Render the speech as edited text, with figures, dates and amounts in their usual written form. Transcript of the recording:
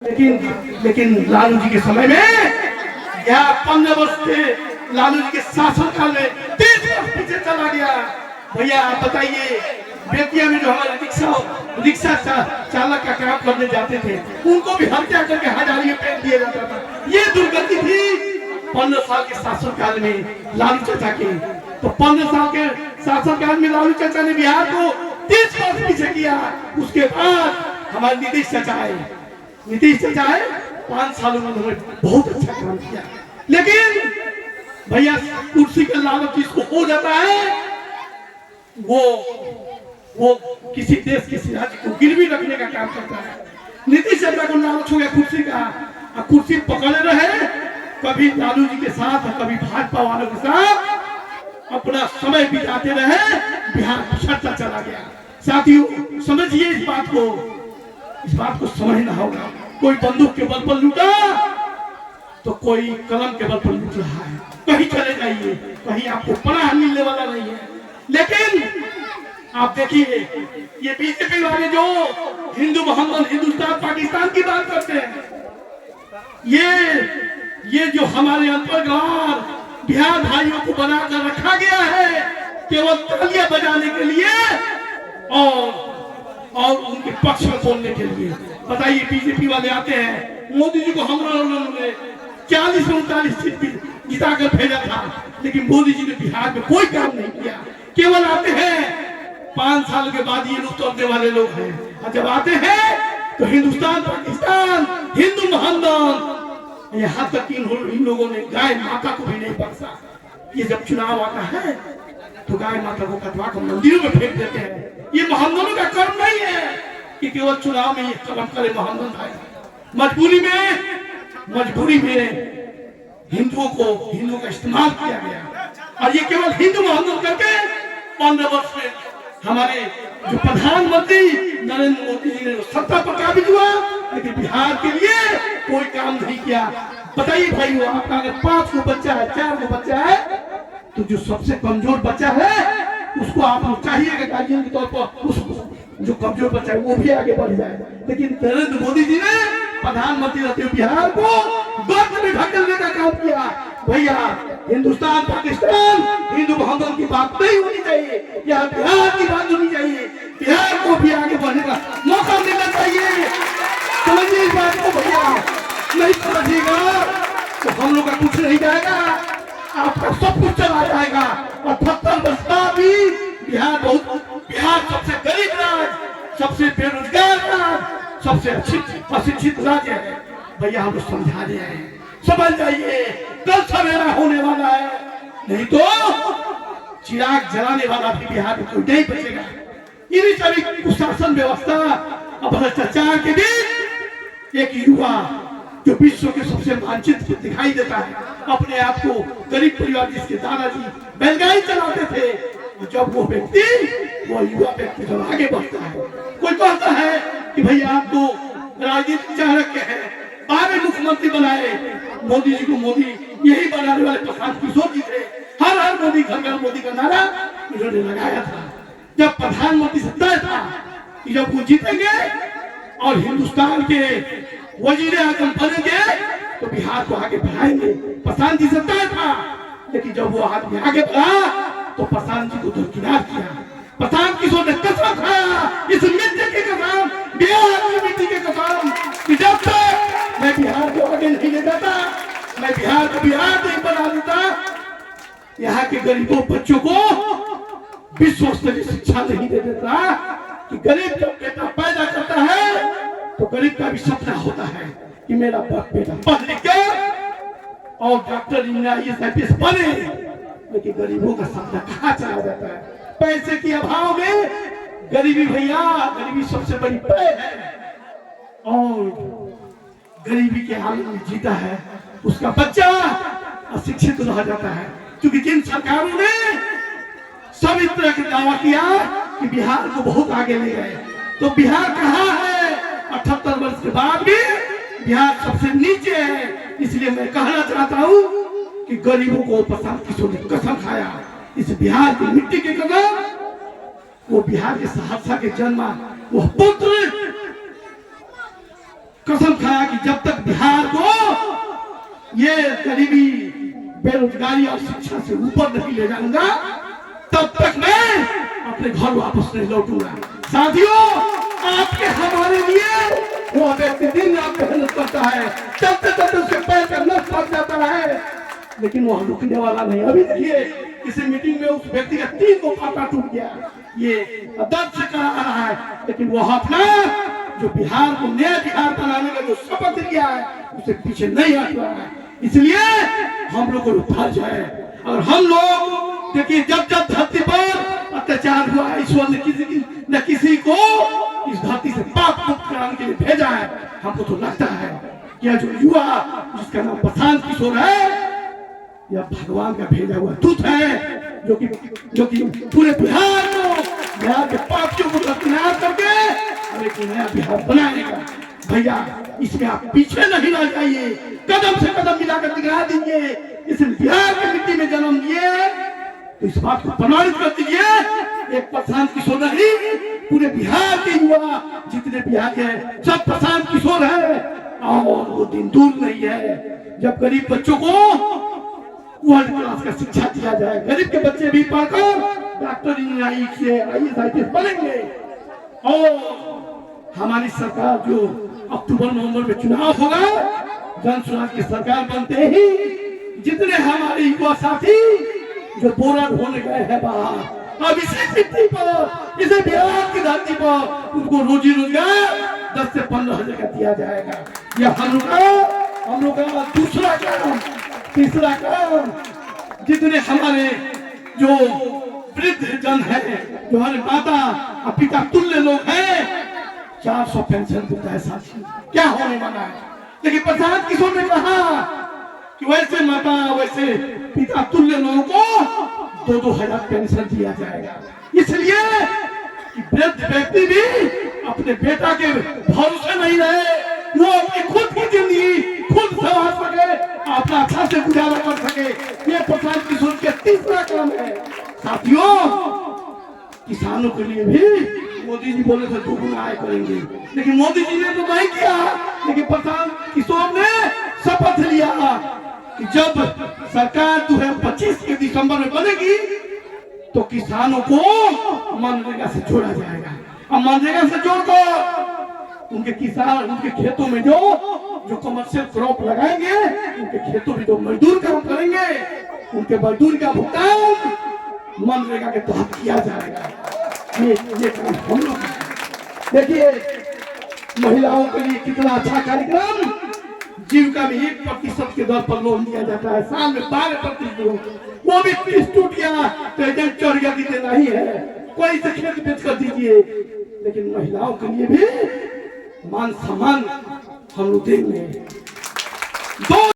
लेकिन लालू जी के समय में या 15 वर्ष थे, लालू जी के शासनकाल में 30 वर्ष पीछे चला गया। भैया आप बताइए, बेतिया में जो हमारे रिक्शा चालक का काम करने जाते थे, उनको भी हत्या करके हजारी में फेंक दिया जाता था। ये दुर्गति थी 15 साल के शासनकाल में लालू चाचा के। तो 15 साल के शासनकाल में लालू चाचा ने बिहार को 30 वर्ष पीछे किया। उसके बाद हमारे नीतीश चाचा आए। 5 सालों में उन्होंने बहुत अच्छा काम किया। लेकिन भैया कुर्सी के लालच जिसको हो जाता है, वो किसी देश किसी राज्य को गिरवी रखने का काम करता है। नीतीश चाचा को लालच हो गया कुर्सी का, और कुर्सी पकड़े रहे, कभी लालू जी के साथ और कभी भाजपा वालों के साथ अपना समय बिताते रहे। बिहार पिछड़ता चला गया। साथियों समझिए इस बात को समझना होगा। कोई बंदूक के बल पर लूटा तो कोई कलम के बल पर लूट रहा है। कहीं चले जाइए, कहीं आपको पनाह मिलने वाला नहीं है। लेकिन आप देखिए, ये बीजेपी वाले जो हिंदू मोहम्मद, हिंदुस्तान पाकिस्तान की बात करते हैं, ये जो हमारे अंतर्गार बिहार भाइयों को बनाकर रखा गया है केवल तालियां बजाने के लिए और उनके पक्ष में बोलने के लिए। बताइए, बीजेपी वाले आते हैं, मोदी जी को हम लोगों ने 40 से 39 सीट जिताकर भेजा था, लेकिन मोदी जी ने बिहार में कोई काम नहीं किया। केवल आते हैं 5 साल के बाद ये लोग तोड़ने वाले लोग हैं, और जब आते हैं तो हिंदुस्तान पाकिस्तान, हिंदू मोहम्मद, यहाँ तक कि इन लोगों ने गाय माता को भी नहीं बख्शा। ये जब चुनाव आता है तो गाय माता को कटवा कर मंदिरों में फेंक देते हैं। ये मोहम्मदों का कर्म नहीं है कि केवल चुनाव में ये कलम करे मोहम्मद भाई। मजबूरी में हिंदुओं का इस्तेमाल किया गया, और ये केवल हिंदू मोहम्मद करके 15 वर्ष में हमारे जो प्रधानमंत्री नरेंद्र मोदी जी ने सत्ता पर काबिज हुआ, लेकिन बिहार के लिए कोई काम नहीं किया। बताइए भाइयों, आपका अगर 5 को बच्चा है, 4 को बच्चा है, तो जो सबसे कमजोर बच्चा है उसको आप लोग चाहिए कि गार्जियन के तौर पर उस जो कमजोर बच्चा है वो भी आगे बढ़ जाए। लेकिन नरेंद्र मोदी जी ने प्रधानमंत्री रहते हुए बिहार को गर्त में ढकेलने का काम किया। भैया हिंदुस्तान पाकिस्तान, हिंदू मोहम्मद की बात नहीं होनी चाहिए, यहाँ बिहार की बात होनी चाहिए। बिहार को भी आगे बढ़ने का मौका मिलना चाहिए। समझिए इस बात को भैया, नहीं समझिएगा तो हम लोग का कुछ नहीं जाएगा, आपका सब कुछ चला जाएगा। और 78 वर्ष बाद भी बिहार सबसे गरीब राज्य, सबसे बेरोजगार राज्य, सबसे अशिक्षित राज्य है। भैया हम लोग समझा रहे हैं, समझ जाइए, कल सवेरा होने वाला है, नहीं तो चिराग जलाने वाला भी बिहार में कोई नहीं बचेगा। इन्हीं सभी कुशासन व्यवस्था और भ्रष्टाचार के बीच एक युवा जो विश्व के सबसे वांछित दिखाई देता है, अपने आप को गरीब परिवार, जिसके दादाजी बैलगाड़ी चलाते थे, जब वो युवा व्यक्ति जब आगे बढ़ता है, कोई कहता है कि भैया आप तो राजनीतिक चाणक्य है, 12 मुख्यमंत्री बनाए, मोदी जी को मोदी यही बनाने वाले प्रशांत किशोर जी थे। हर मोदी, घर घर मोदी का नारा इन्होंने लगाया था। जब प्रधानमंत्री से तय था कि जब वो जीतेंगे और हिंदुस्तान के वजीर आजम बनेंगे तो बिहार को आगे बढ़ाएंगे, प्रशांत जी से तय था। लेकिन जब वो आदमी आगे बढ़ा तो प्रशांत जी को दरकिनार किया। प्रशांत किशोर ने कसम खाया, इस मिट्टी की कसम, बिहार की मिट्टी की कसम, कि जब तक मैं बिहार को आगे नहीं ले जाता, मैं बिहार को बिहार नहीं बना देता, यहाँ के गरीबों बच्चों को विश्व स्तरीय शिक्षा नहीं दे देता। कि गरीब जब बेटा पैदा करता है तो गरीब का भी सपना होता है कि मेरा बेटा पढ़ लिख के और डॉक्टर, इंजीनियर, IAS बने, लेकिन गरीबों का सपना कहाँ चला जाता है? पैसे के अभाव में गरीबी, भैया गरीबी सबसे बड़ी पैर है, और गरीबी के हाल में जीता है उसका बच्चा अशिक्षित रह जाता है। क्योंकि जिन सरकारों ने सब इस तरह का दावा किया कि बिहार को बहुत आगे ले गए, तो बिहार कहाँ है? 78 वर्ष के बाद भी बिहार सबसे नीचे है। इसलिए मैं कहना चाहता हूँ कि गरीबों को प्रशांत किशोर ने कसम खाया, इस बिहार की मिट्टी की कसम, वो बिहार के सहरसा के जन्मा वो पुत्र कसम खाया कि जब तक बिहार को ये गरीबी, बेरोजगारी और शिक्षा से ऊपर नहीं ले जाऊंगा तब तक मैं अपने घर वापस नहीं लौटूंगा। साथियों, आपके हमारे लिए वो व्यक्ति दिन रात मेहनत करता है, चलते चलते उसके पैर का नस फट जाता है, लेकिन वह रुकने वाला नहीं। अभी देखिए किसी मीटिंग में उस व्यक्ति का 3 को फाटा टूट गया, ये दर्द से करा रहा है, लेकिन वह अपना जो बिहार को नया बिहार बनाने का जो शपथ लिया है उसे पीछे नहीं हट रहा है। इसलिए हम लोग को फर्ज है, और हम लोग देखिए जब जब धरती पर अत्याचार हुआ है, ईश्वर ने न किसी को इस धरती से पाप मुक्त कराने के लिए भेजा है। हमको तो लगता है कि यह जो युवा जिसका नाम प्रशांत किशोर है, यह भगवान का भेजा हुआ दूत है, जो कि पूरे बिहार को, बिहार के पापियों को दरकिनार करके और एक नया बिहार बनाएगा। भैया, इसमें आप पीछे नहीं रह जाइए, कदम से कदम मिलाकर दिखा दीजिए। इस बिहार की मिट्टी में जन्म लिए तो इस बात को प्रमाणित कर दीजिए, एक प्रशांत किशोर नहीं, पूरे बिहार के युवा जितने बिहार के सब प्रशांत किशोर है। और वो दिन दूर नहीं है जब गरीब बच्चों को वर्ल्ड क्लास का शिक्षा दिया जाए, गरीब के बच्चे भी पढ़कर डॉक्टर, इंजीनियर, IAS, IPS बनेंगे। और हमारी सरकार जो अक्टूबर नवंबर में चुनाव होगा, जन सुराज की सरकार बनते ही जितने हमारे युवा साथी जो बोरड होने गए हैं बाहर, अब इसी मिट्टी पर, इसे बिहार की धरती पर उनको रोजी रोजगार 10 से 15 हजार का दिया जाएगा। यह हम लोग का दूसरा काम। तीसरा काम, जितने हमारे जो वृद्ध जन है, जो हमारे माता और पिता तुल्य लोग हैं, 400 पेंशन देता है साथी, क्या होने वाला है। लेकिन प्रशांत किशोर ने कहा कि वैसे माता वैसे पिता तुल्य लोगों को 2-2 हजार पेंशन दिया जाएगा, इसलिए कि वृद्ध व्यक्ति भी अपने बेटा के भरोसे नहीं रहे, वो अपनी खुद की जिंदगी खुद संभाल सके, अपना अच्छा से गुजारा कर सके। ये प्रशांत किशोर के तीसरा काम है। साथियों, किसानों के लिए भी मोदी जी बोले थे 2 गुना आय करेंगे, लेकिन मोदी जी ने तो नहीं किया। लेकिन प्रशांत किशोर ने शपथ लिया कि जब सरकार 2025 के दिसंबर में बनेगी तो किसानों को मनरेगा से जोड़ा जाएगा। अब मनरेगा से जोड़कर उनके किसान, उनके खेतों में जो कमर्शियल क्रॉप लगाएंगे, उनके खेतों में जो मजदूर काम करेंगे, उनके मजदूर का भुगतान मनरेगा के तहत किया जाएगा। ये काम हम लोग, देखिए महिलाओं के लिए कितना अच्छा कार्यक्रम, जीविका में 1% के दर पर लोन दिया जाता है, साल में 12% लोन, वो भी किस्त टूट गया तो एजेंट चढ़ गया कि देना ही है, कोई से खेत बेच कर दीजिए। लेकिन महिलाओं के लिए भी मान सम्मान हम लोग देंगे।